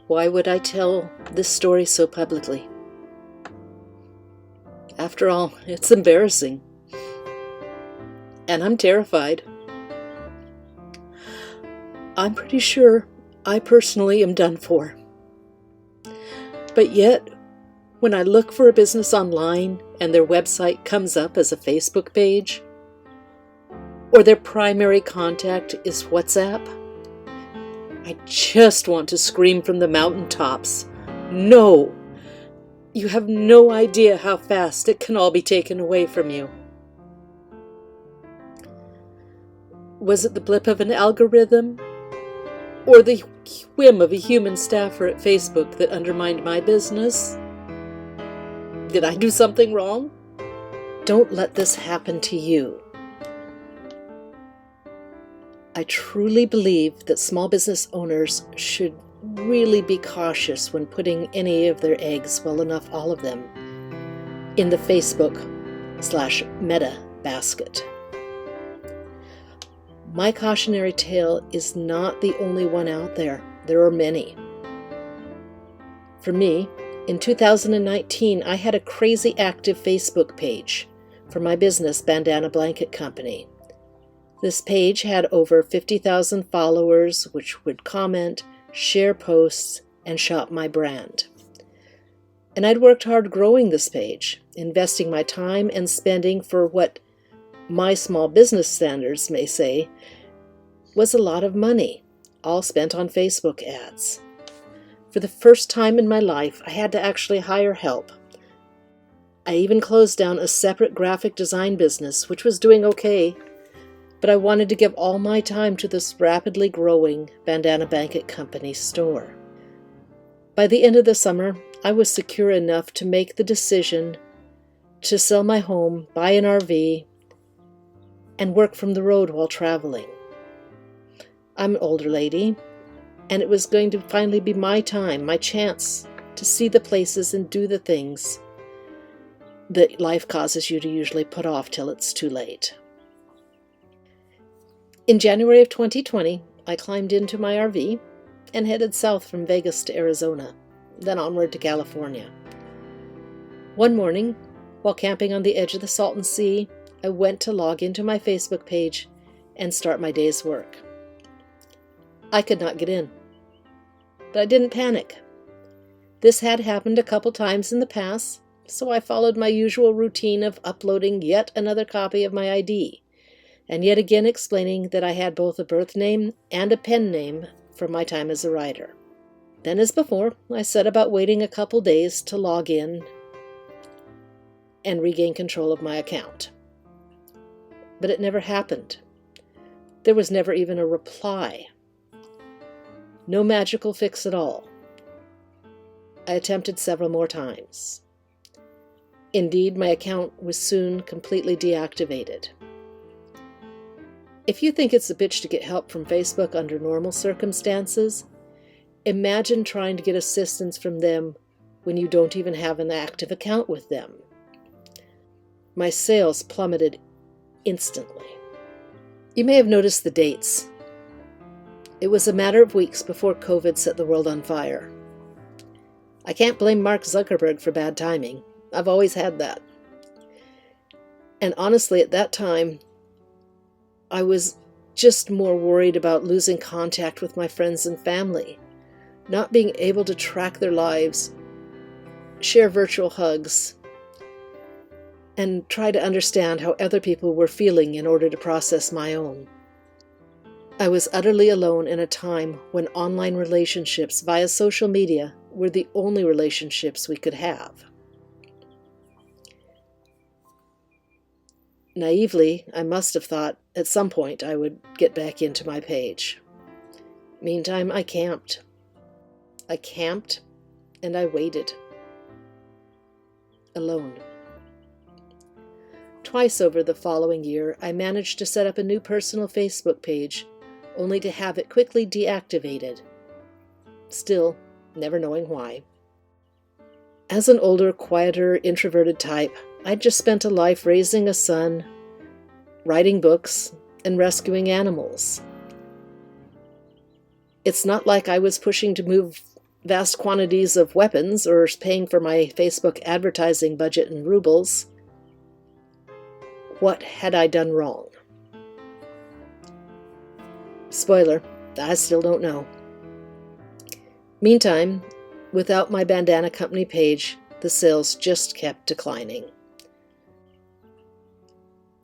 Why would I tell this story so publicly? After all, it's embarrassing. And I'm terrified. I'm pretty sure I personally am done for. But yet, when I look for a business online and their website comes up as a Facebook page, or their primary contact is WhatsApp, I just want to scream from the mountaintops, no! You have no idea how fast it can all be taken away from you. Was it the blip of an algorithm, or the whim of a human staffer at Facebook that undermined my business? Did I do something wrong? Don't let this happen to you. I truly believe that small business owners should really be cautious when putting any of their eggs, well enough all of them, in the Facebook/Meta basket. My cautionary tale is not the only one out there. There are many. For me, in 2019, I had a crazy active Facebook page for my business, Bandana Blanket Company. This page had over 50,000 followers, which would comment, share posts, and shop my brand. And I'd worked hard growing this page, investing my time and spending for what my small business standards may say was a lot of money, all spent on Facebook ads. For the first time in my life, I had to actually hire help. I even closed down a separate graphic design business, which was doing okay, but I wanted to give all my time to this rapidly growing Bandana Blanket Company store. By the end of the summer, I was secure enough to make the decision to sell my home, buy an RV, and work from the road while traveling. I'm an older lady, and it was going to finally be my time, my chance to see the places and do the things that life causes you to usually put off till it's too late. In January of 2020, I climbed into my RV and headed south from Vegas to Arizona, then onward to California. One morning, while camping on the edge of the Salton Sea, I went to log into my Facebook page and start my day's work. I could not get in, but I didn't panic. This had happened a couple times in the past, so I followed my usual routine of uploading yet another copy of my ID, and yet again explaining that I had both a birth name and a pen name from my time as a writer. Then, as before, I set about waiting a couple days to log in and regain control of my account. But it never happened. There was never even a reply. No magical fix at all. I attempted several more times. Indeed, my account was soon completely deactivated. If you think it's a bitch to get help from Facebook under normal circumstances, imagine trying to get assistance from them when you don't even have an active account with them. My sales plummeted instantly. You may have noticed the dates. It was a matter of weeks before COVID set the world on fire. I can't blame Mark Zuckerberg for bad timing. I've always had that. And honestly, at that time, I was just more worried about losing contact with my friends and family, not being able to track their lives, share virtual hugs, and try to understand how other people were feeling in order to process my own. I was utterly alone in a time when online relationships via social media were the only relationships we could have. Naively, I must have thought at some point I would get back into my page. Meantime, I camped. And I waited. Alone. Twice over the following year, I managed to set up a new personal Facebook page, only to have it quickly deactivated. Still, never knowing why. As an older, quieter, introverted type, I'd just spent a life raising a son, writing books, and rescuing animals. It's not like I was pushing to move vast quantities of weapons or paying for my Facebook advertising budget in rubles. What had I done wrong? Spoiler, I still don't know. Meantime, without my bandana company page, the sales just kept declining.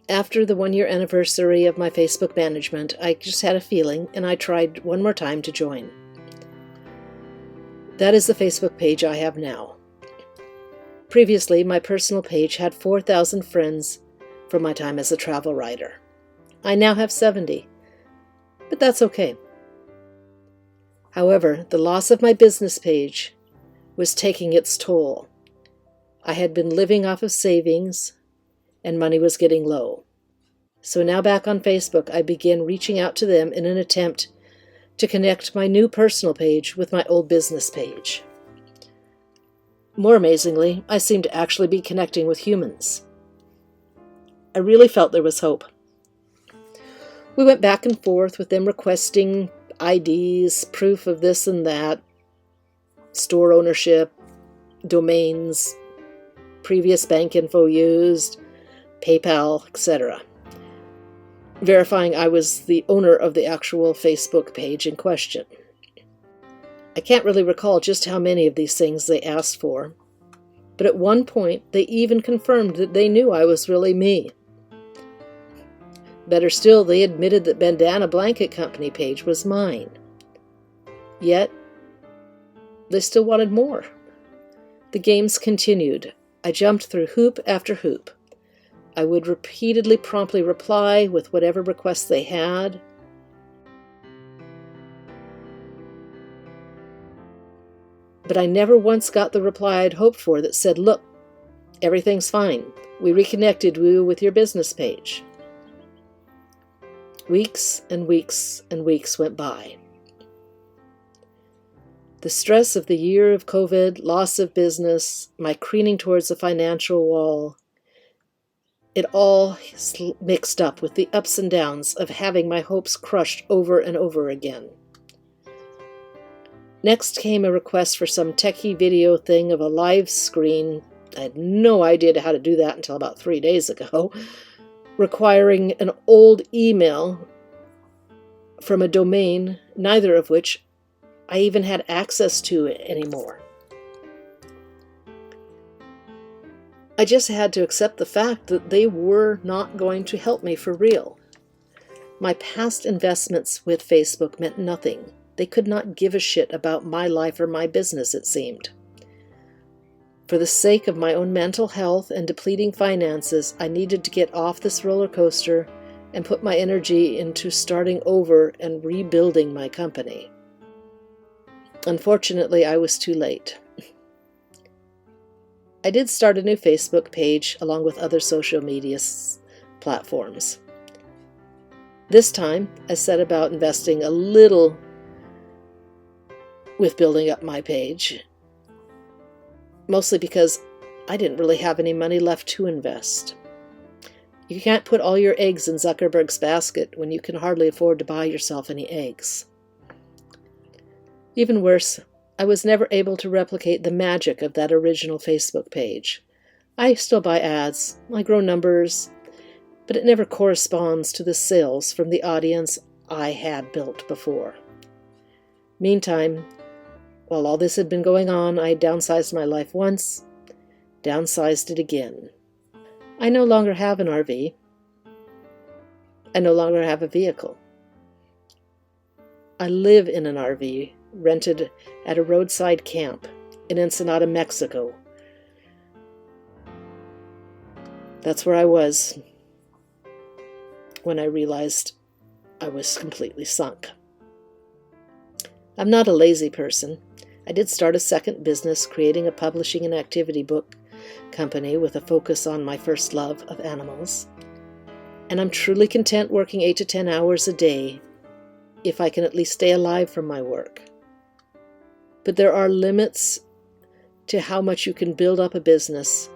After the 1-year anniversary of my Facebook management, I just had a feeling, and I tried one more time to join. That is the Facebook page I have now. Previously, my personal page had 4,000 friends from my time as a travel writer. I now have 70, but that's okay. However, the loss of my business page was taking its toll. I had been living off of savings, and money was getting low. So now back on Facebook, I began reaching out to them in an attempt to connect my new personal page with my old business page. More amazingly, I seemed to actually be connecting with humans. I really felt there was hope. We went back and forth with them requesting IDs, proof of this and that, store ownership, domains, previous bank info used, PayPal, etc. Verifying I was the owner of the actual Facebook page in question. I can't really recall just how many of these things they asked for, but at one point they even confirmed that they knew I was really me. Better still, they admitted that Bandana Blanket Company page was mine. Yet, they still wanted more. The games continued. I jumped through hoop after hoop. I would repeatedly promptly reply with whatever requests they had. But I never once got the reply I'd hoped for that said, "Look, everything's fine. We reconnected you with your business page." Weeks and weeks and weeks went by. The stress of the year of COVID, loss of business, my careening towards a financial wall, it all mixed up with the ups and downs of having my hopes crushed over and over again. Next came a request for some techie video thing of a live screen. I had no idea how to do that until about 3 days ago, requiring an old email from a domain, neither of which I even had access to anymore. I just had to accept the fact that they were not going to help me for real. My past investments with Facebook meant nothing. They could not give a shit about my life or my business, it seemed. For the sake of my own mental health and depleting finances, I needed to get off this roller coaster and put my energy into starting over and rebuilding my company. Unfortunately, I was too late. I did start a new Facebook page along with other social media platforms. This time, I set about investing a little with building up my page, mostly because I didn't really have any money left to invest. You can't put all your eggs in Zuckerberg's basket when you can hardly afford to buy yourself any eggs. Even worse, I was never able to replicate the magic of that original Facebook page. I still buy ads, I grow numbers, but it never corresponds to the sales from the audience I had built before. Meantime, while all this had been going on, I downsized my life once, downsized it again. I no longer have an RV. I no longer have a vehicle. I live in an RV, rented at a roadside camp in Ensenada, Mexico. That's where I was when I realized I was completely sunk. I'm not a lazy person. I did start a second business, creating a publishing and activity book company with a focus on my first love of animals. And I'm truly content working 8 to 10 hours a day if I can at least stay alive from my work. But there are limits to how much you can build up a business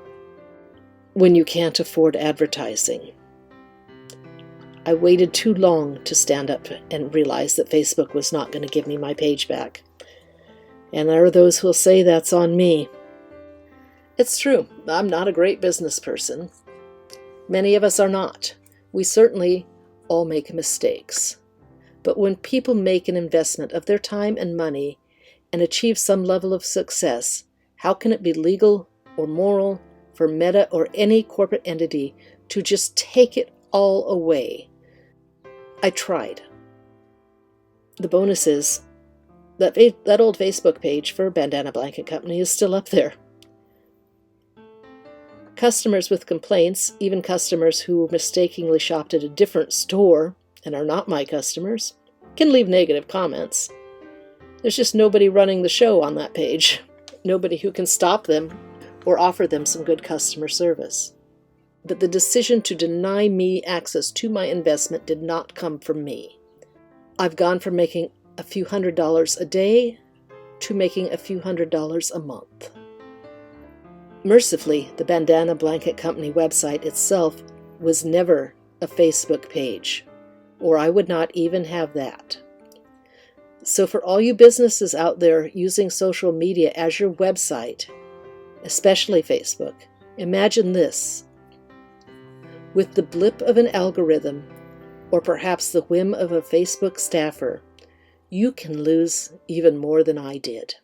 when you can't afford advertising. I waited too long to stand up and realize that Facebook was not going to give me my page back. And there are those who'll say that's on me. It's true, I'm not a great business person. Many of us are not. We certainly all make mistakes. But when people make an investment of their time and money and achieve some level of success, how can it be legal or moral for Meta or any corporate entity to just take it all away? I tried. The bonus is that old Facebook page for Bandana Blanket Company is still up there. Customers with complaints, even customers who mistakenly shopped at a different store and are not my customers, can leave negative comments. There's just nobody running the show on that page. Nobody who can stop them or offer them some good customer service. But the decision to deny me access to my investment did not come from me. I've gone from making a few $100s a day to making a few $100s a month. Mercifully, the Bandana Blanket Company website itself was never a Facebook page, or I would not even have that. So for all you businesses out there using social media as your website, especially Facebook, imagine this. With the blip of an algorithm, or perhaps the whim of a Facebook staffer, you can lose even more than I did.